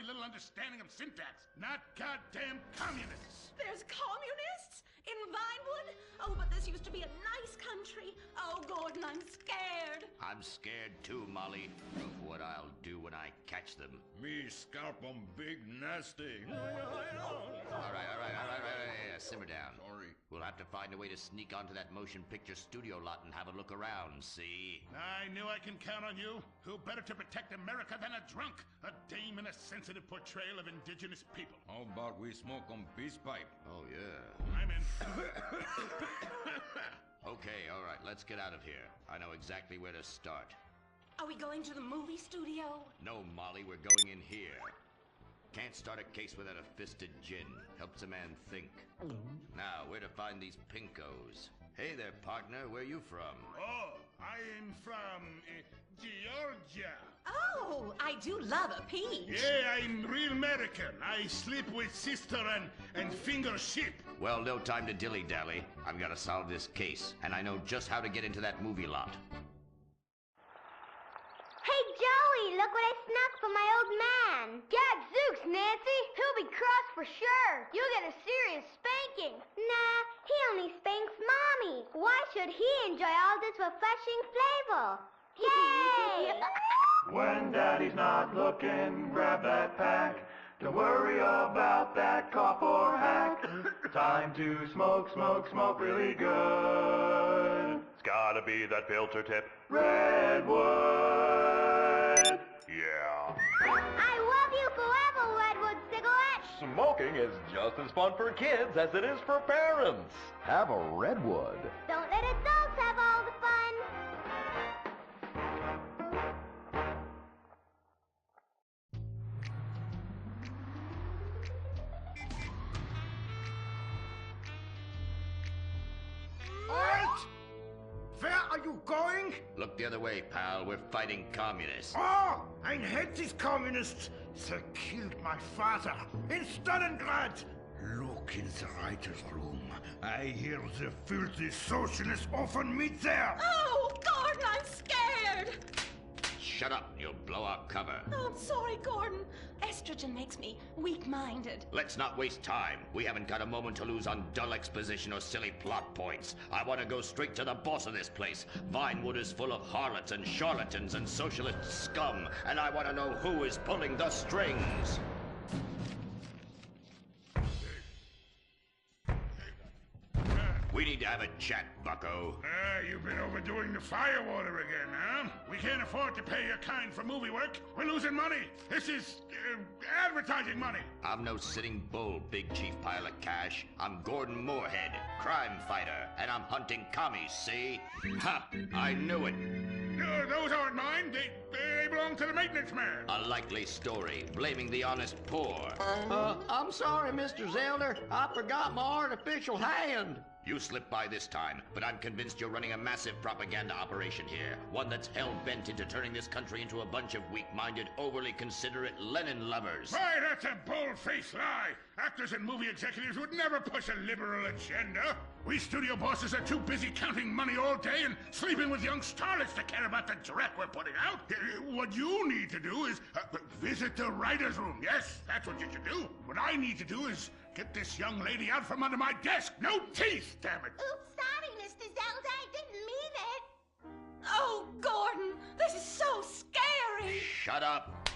very little understanding of syntax. Not goddamn communists. There's communists? In Vinewood? Oh, but this used to be a nice country. Oh, Gordon, I'm scared. I'm scared too, Molly, of what I'll do when I catch them. Me scalp 'em big nasty. All right. Simmer down. Sorry. We'll have to find a way to sneak onto that motion picture studio lot and have a look around, see? I knew I can count on you. Who better to protect America than a drunk? A dame in a sensitive portrayal of indigenous people. How about we smoke 'em peace pipe? Oh, yeah. I'm in. Okay, all right, let's get out of here. I know exactly where to start. Are we going to the movie studio? No, Molly, we're going in here. Can't start a case without a fisted gin. Helps a man think. Now, where to find these pinkos? Hey there, partner, where you from? Oh, I'm from Georgia. Oh, I do love a peach. Yeah, I'm real American. I sleep with sister and finger ship. Well, no time to dilly-dally. I've got to solve this case, and I know just how to get into that movie lot. Hey, Joey, look what I snuck from my old man. Gadzooks, Nancy. He'll be cross for sure. You'll get a serious spanking. Nah, he only spanks Mommy. Why should he enjoy all this refreshing flavor? Yay! When Daddy's not looking, grab that pack. Don't worry about that cough or hack. Time to smoke, smoke, smoke really good. It's gotta be that filter tip. Redwood! Yeah. I love you forever, Redwood cigarette. Smoking is just as fun for kids as it is for parents. Have a Redwood. Don't let adults have all the fun. Halt! Where are you going? Look the other way, pal. We're fighting communists. Oh, I hate these communists. They killed my father in Stalingrad. Look in the writer's room. I hear the filthy socialists often meet there. Oh, Gordon, I'm scared. Shut up, you'll blow our cover. Oh, I'm sorry, Gordon. Estrogen makes me weak-minded. Let's not waste time. We haven't got a moment to lose on dull exposition or silly plot points. I want to go straight to the boss of this place. Vinewood is full of harlots and charlatans and socialist scum, and I want to know who is pulling the strings. We need to have a chat, bucko. You've been overdoing the firewater again, huh? We can't afford to pay your kind for movie work. We're losing money. This is advertising money. I'm no sitting bull, big chief pile of cash. I'm Gordon Moorhead, crime fighter, and I'm hunting commies, see? Ha! I knew it. Those aren't mine. They belong to the maintenance man. A likely story, blaming the honest poor. I'm sorry, Mr. Zelder. I forgot my artificial hand. You slipped by this time, but I'm convinced you're running a massive propaganda operation here. One that's hell-bent into turning this country into a bunch of weak-minded, overly considerate Lenin lovers. Why, that's a bold-faced lie. Actors and movie executives would never push a liberal agenda. We studio bosses are too busy counting money all day and sleeping with young starlets to care about the dreck we're putting out. What you need to do is visit the writer's room. Yes, that's what you should do. What I need to do is get this young lady out from under my desk. No teeth, damn it. Oops, sorry, Mr. Zelda. I didn't mean it. Oh, Gordon, this is so scary. Shut up.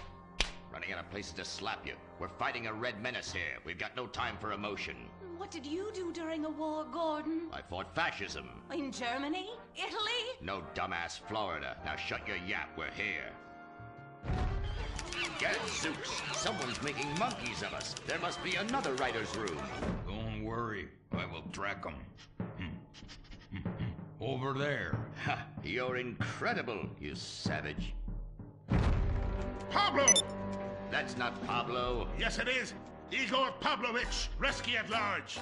Running out of places to slap you. We're fighting a red menace here. We've got no time for emotion. What did you do during a war, Gordon? I fought fascism. In Germany? Italy? No, dumbass, Florida. Now shut your yap. We're here. Gadzooks! Someone's making monkeys of us. There must be another writer's room. Don't worry. I will track 'em. Over there. Ha! You're incredible, you savage. Pablo! That's not Pablo. Yes, it is. Igor Pavlovich, rescue at large.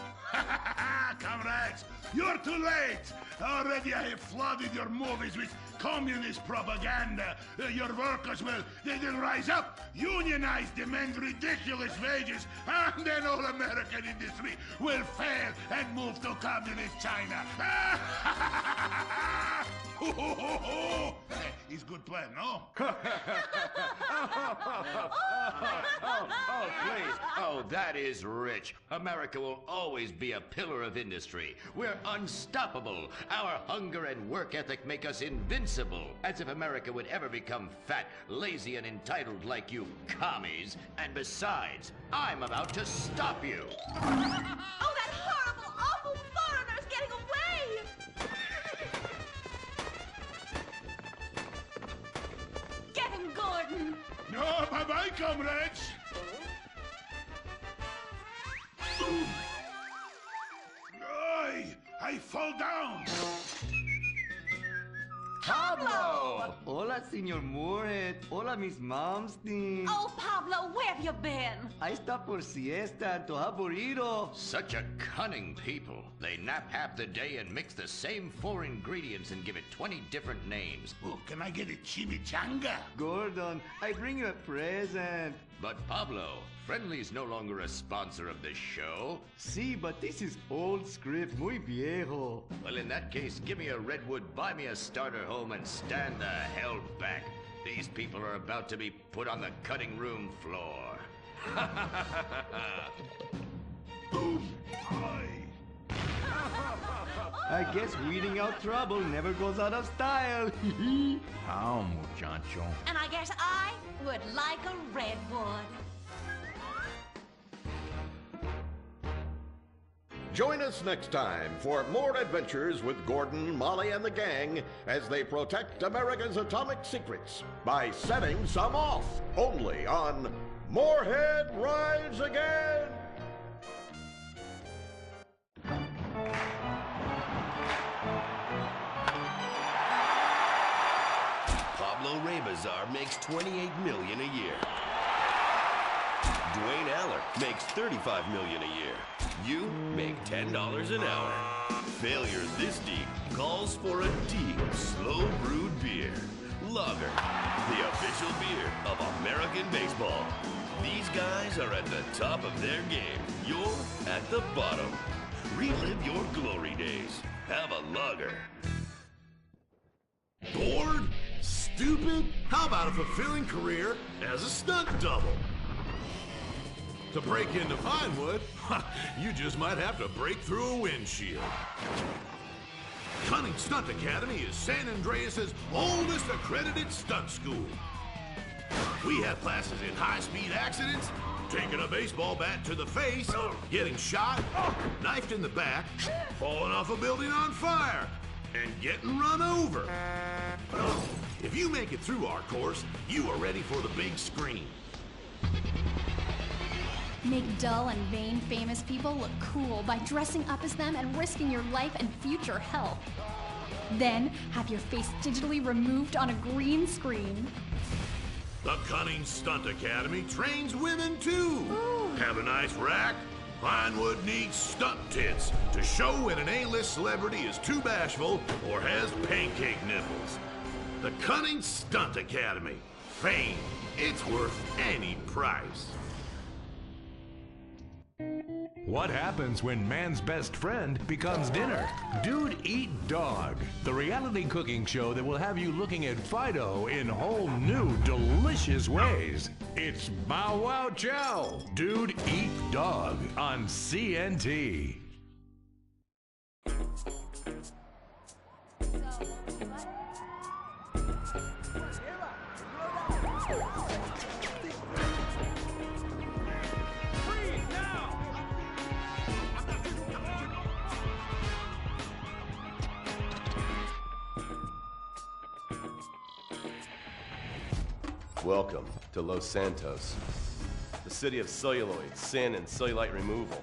Comrades, you're too late. Already I have flooded your movies with communist propaganda. Your workers they'll rise up, unionize, demand ridiculous wages, and then all American industry will fail and move to communist China. It's a good plan, no? Oh, that is rich. America will always be a pillar of industry. We're unstoppable. Our hunger and work ethic make us invincible. As if America would ever become fat, lazy, and entitled like you commies. And besides, I'm about to stop you. Oh, that horrible, awful foreigner's getting away! Get him, Gordon! No, bye-bye, comrades. I fall down. Pablo! Hola, Señor Moorhead. Hola, Miss Momstein. Oh, Pablo, where have you been? Ahí está por siesta, tu aburrido. Such a cunning people. They nap half the day and mix the same 4 ingredients and give it 20 different names. Oh, can I get a chimichanga? Gordon, I bring you a present. But Pablo, Friendly's no longer a sponsor of this show. Sí, but this is old script, muy viejo. Well, in that case, give me a redwood, buy me a starter home, and stand the hell back. These people are about to be put on the cutting room floor. I guess weeding out trouble never goes out of style. How, muchacho? And I guess I would like a redwood. Join us next time for more adventures with Gordon, Molly, and the gang as they protect America's atomic secrets by setting some off. Only on Moorhead Rides Again! Pablo Rebazar makes $28 million a year. Dwayne Aller makes $35 million a year. You make $10 an hour. Failure this deep calls for a deep, slow brewed beer. Lager, the official beer of American baseball. These guys are at the top of their game. You're at the bottom. Relive your glory days. Have a lager. Bored? Stupid? How about a fulfilling career as a stunt double? To break into Vinewood, you just might have to break through a windshield. Cunning Stunt Academy is San Andreas' oldest accredited stunt school. We have classes in high-speed accidents, taking a baseball bat to the face, getting shot, knifed in the back, falling off a building on fire, and getting run over. If you make it through our course, you are ready for the big screen. Make dull and vain famous people look cool by dressing up as them and risking your life and future health. Then have your face digitally removed on a green screen. The Cunning Stunt Academy trains women too. Ooh. Have a nice rack? Vinewood needs stunt tits to show when an A-list celebrity is too bashful or has pancake nipples. The Cunning Stunt Academy. Fame. It's worth any price. What happens when man's best friend becomes dinner? Dude Eat Dog, the reality cooking show that will have you looking at Fido in whole new, delicious ways. It's Bow Wow Chow, Dude Eat Dog on CNT. Welcome to Los Santos, the city of celluloid, sin, and cellulite removal.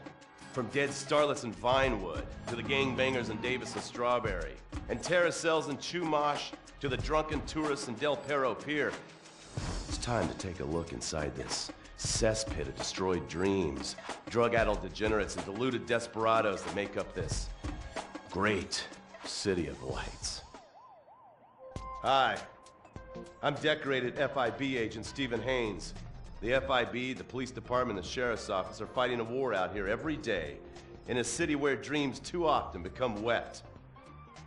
From dead starlets in Vinewood, to the gangbangers in Davis and Strawberry, and terracels in Chumash, to the drunken tourists in Del Perro Pier. It's time to take a look inside this cesspit of destroyed dreams, drug-addled degenerates, and deluded desperados that make up this great city of lights. Hi. I'm decorated FIB agent Stephen Haynes. The FIB, the police department, and the sheriff's office are fighting a war out here every day in a city where dreams too often become wet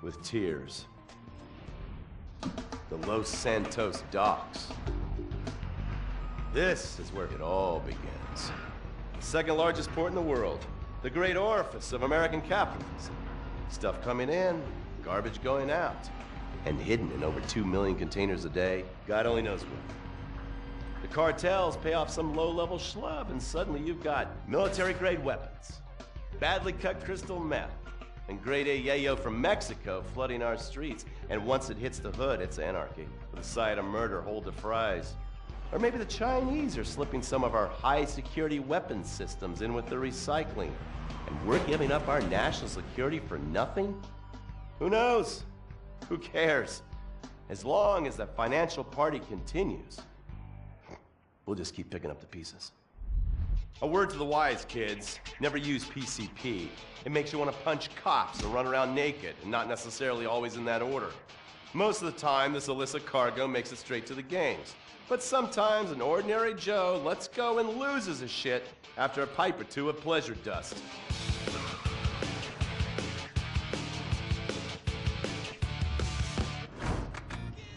with tears. The Los Santos docks. This is where it all begins. Second largest port in the world. The great orifice of American capitalism. Stuff coming in, garbage going out. And hidden in over 2 million containers a day, God only knows where. The cartels pay off some low-level schlub, and suddenly you've got military-grade weapons, badly cut crystal meth, and grade A yayo from Mexico flooding our streets. And once it hits the hood, it's anarchy, with a side of murder hold to fries. Or maybe the Chinese are slipping some of our high-security weapons systems in with the recycling, and we're giving up our national security for nothing? Who knows? Who cares? As long as the financial party continues, we'll just keep picking up the pieces. A word to the wise, kids. Never use PCP. It makes you want to punch cops or run around naked, and not necessarily always in that order. Most of the time, this illicit cargo makes it straight to the gangs. But sometimes an ordinary Joe lets go and loses his shit after a pipe or two of pleasure dust.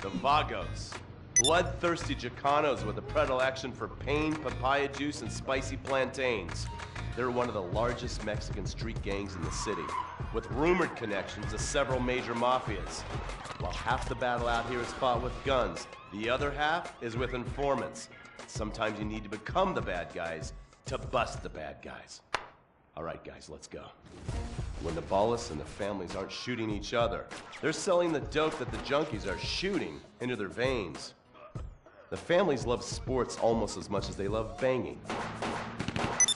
The Vagos. Bloodthirsty Chicanos with a predilection for pain, papaya juice, and spicy plantains. They're one of the largest Mexican street gangs in the city, with rumored connections to several major mafias. While half the battle out here is fought with guns, the other half is with informants. Sometimes you need to become the bad guys to bust the bad guys. All right, guys, let's go. When the Ballas and the families aren't shooting each other, they're selling the dope that the junkies are shooting into their veins. The families love sports almost as much as they love banging.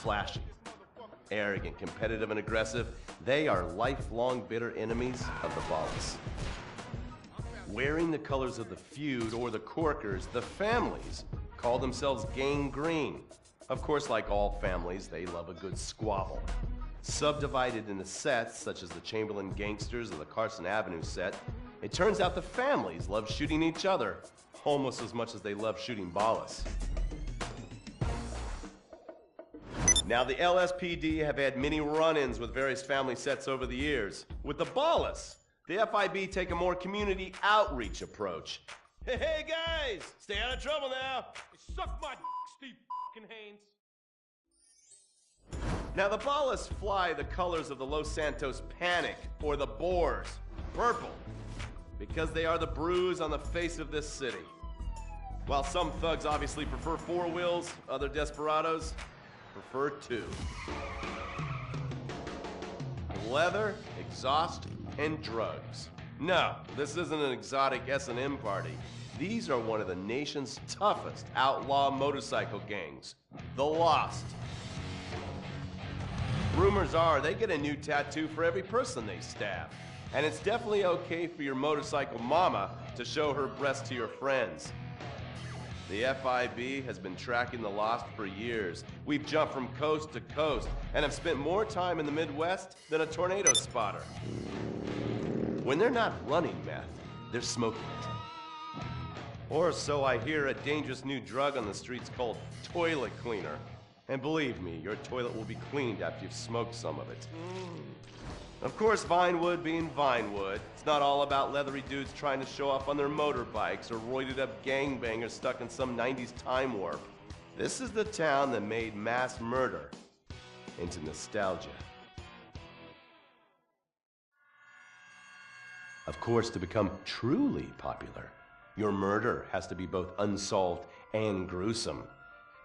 Flashy, arrogant, competitive, and aggressive, they are lifelong bitter enemies of the Ballas. Wearing the colors of the feud or the Corkers, the families call themselves Gang Green. Of course, like all families, they love a good squabble. Subdivided into sets, such as the Chamberlain Gangsters or the Carson Avenue set, it turns out the families love shooting each other almost as much as they love shooting Ballas. Now, the LSPD have had many run-ins with various family sets over the years. With the Ballas, the FIB take a more community outreach approach. Hey guys, stay out of trouble now. Suck my Steve fucking Haynes. Now, the Ballas fly the colors of the Los Santos Panic, or the Boers, purple, because they are the bruise on the face of this city. While some thugs obviously prefer 4 wheels, other desperados prefer 2. Leather, exhaust, and drugs. No, this isn't an exotic S&M party. These are one of the nation's toughest outlaw motorcycle gangs, the Lost. Rumors are they get a new tattoo for every person they stab. And it's definitely okay for your motorcycle mama to show her breast to your friends. The FIB has been tracking the Lost for years. We've jumped from coast to coast and have spent more time in the Midwest than a tornado spotter. When they're not running meth, they're smoking it. Or so I hear, a dangerous new drug on the streets called toilet cleaner. And believe me, your toilet will be cleaned after you've smoked some of it. Of course, Vinewood being Vinewood, it's not all about leathery dudes trying to show off on their motorbikes or roided up gangbangers stuck in some 90s time warp. This is the town that made mass murder into nostalgia. Of course, to become truly popular, your murder has to be both unsolved and gruesome.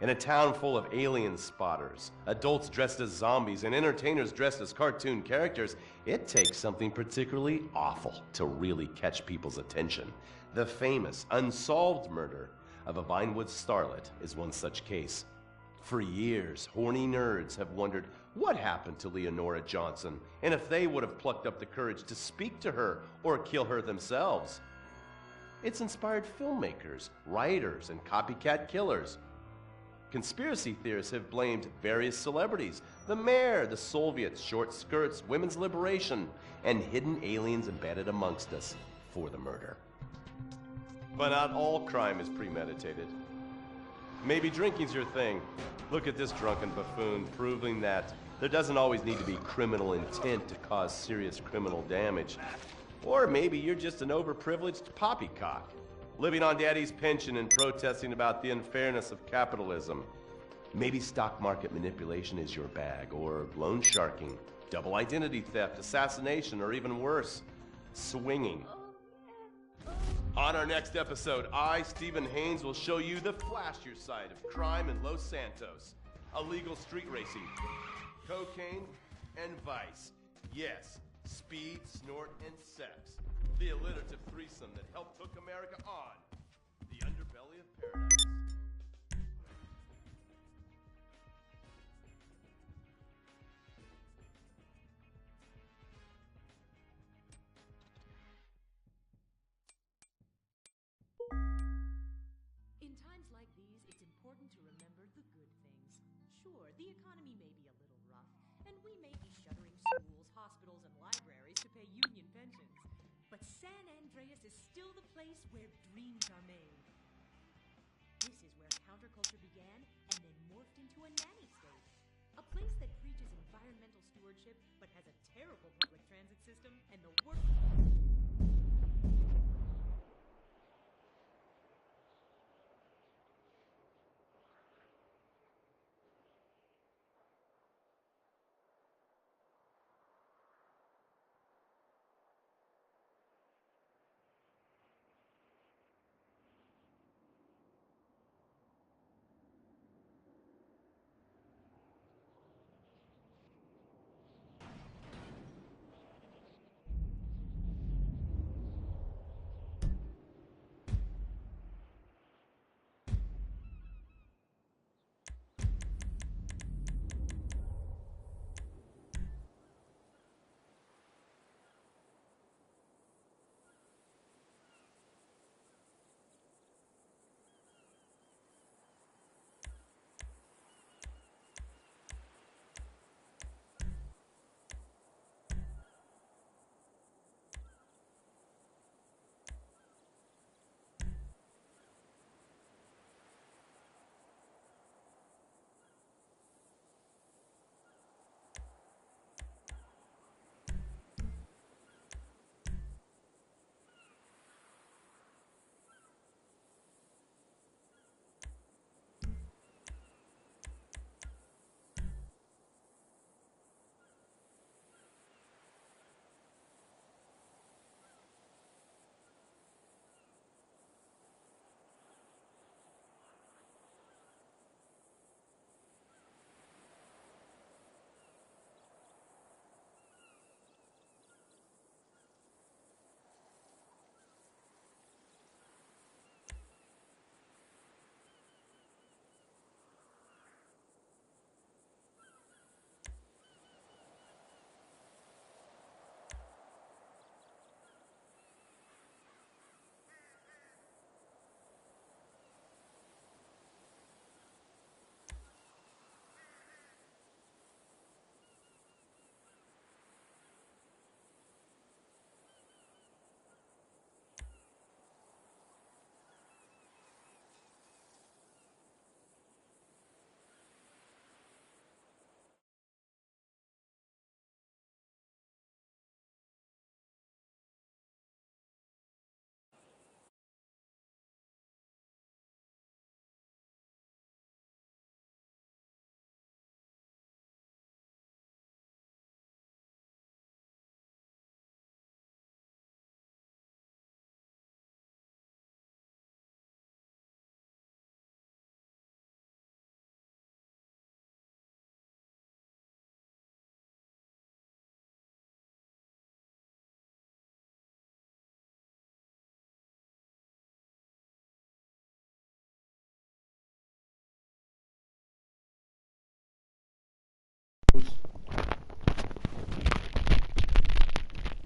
In a town full of alien spotters, adults dressed as zombies, and entertainers dressed as cartoon characters, it takes something particularly awful to really catch people's attention. The famous, unsolved murder of a Vinewood starlet is one such case. For years, horny nerds have wondered what happened to Leonora Johnson, and if they would have plucked up the courage to speak to her or kill her themselves. It's inspired filmmakers, writers, and copycat killers. Conspiracy theorists have blamed various celebrities, the mayor, the Soviets, short skirts, women's liberation, and hidden aliens embedded amongst us for the murder. But not all crime is premeditated. Maybe drinking's your thing. Look at this drunken buffoon, proving that there doesn't always need to be criminal intent to cause serious criminal damage. Or maybe you're just an overprivileged poppycock, living on daddy's pension and protesting about the unfairness of capitalism. Maybe stock market manipulation is your bag, or loan sharking, double identity theft, assassination, or even worse, swinging. On our next episode, I, Stephen Haynes, will show you the flashier side of crime in Los Santos. Illegal street racing, cocaine, and vice. Yes, speed, snort, and sex. The alliterative threesome that helped hook America on the underbelly of paradise. In times like these, it's important to remember the good things. Sure, the economy may be a little rough, and we may be shuttering schools, hospitals, and libraries to pay union pensions. But San Andreas is still the place where dreams are made. This is where counterculture began and then morphed into a nanny state. A place that preaches environmental stewardship but has a terrible public transit system and the worst...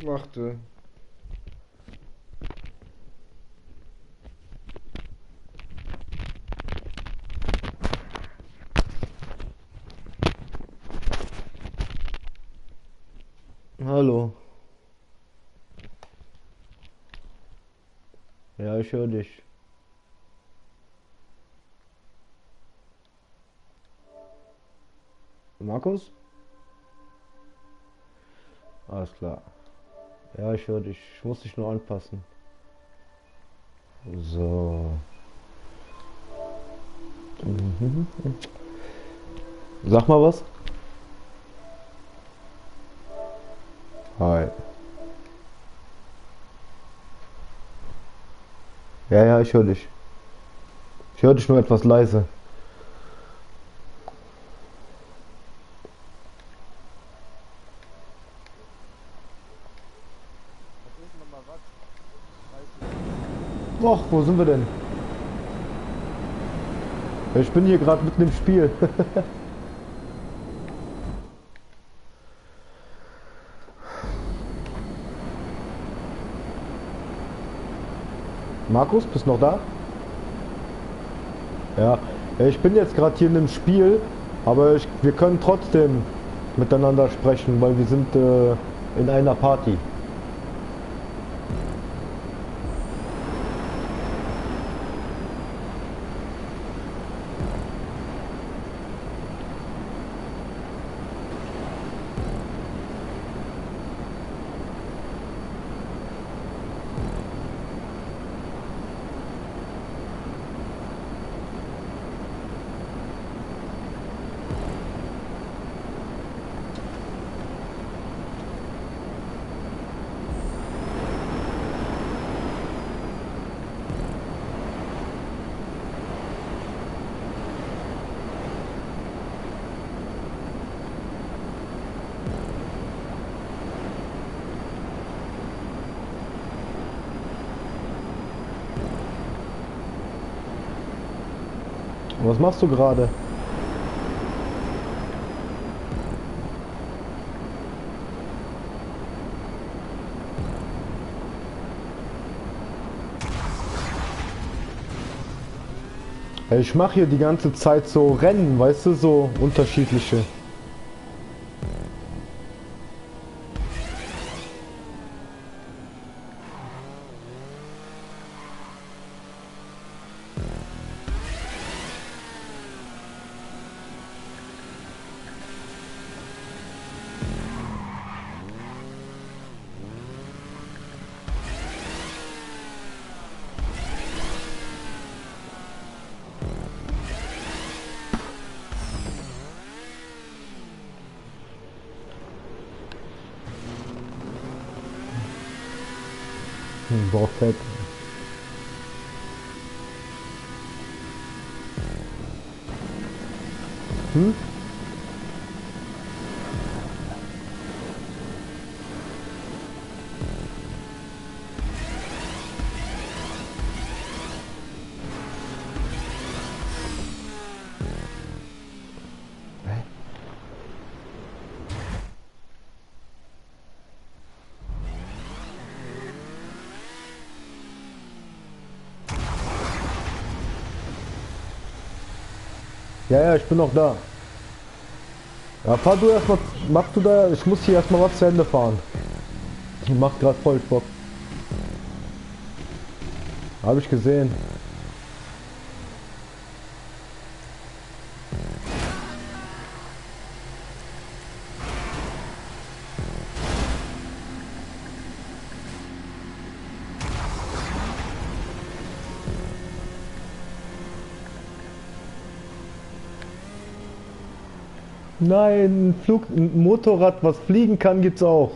Warte. Hallo. Ja, ich höre dich. Markus? Alles klar. Ja, ich höre dich. Ich muss dich nur anpassen. So. Sag mal was. Hi. Ja, ja, ich höre dich. Ich höre dich nur etwas leise. Och, wo sind wir denn? Ich bin hier gerade mitten im Spiel. Markus, bist du noch da? Ja, ich bin jetzt gerade hier in einem Spiel, aber wir können trotzdem miteinander sprechen, weil wir sind in einer Party. Was machst du gerade? Ich mache hier die ganze Zeit so Rennen, weißt du, so unterschiedliche. Bohrfett. Hm? Ja, ja, ich bin noch da. Ja, fahr du erstmal, machst du da, ich muss hier erstmal was zu Ende fahren. Macht gerade voll Bock. Habe ich gesehen. Nein, ein Motorrad, was fliegen kann, gibt's auch.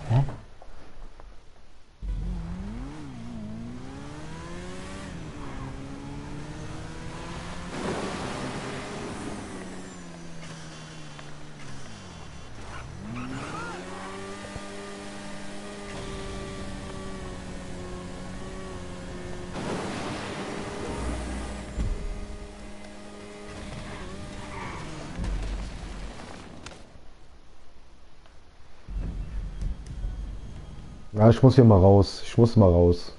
Hä? Ja, ich muss hier mal raus. Ich muss mal raus.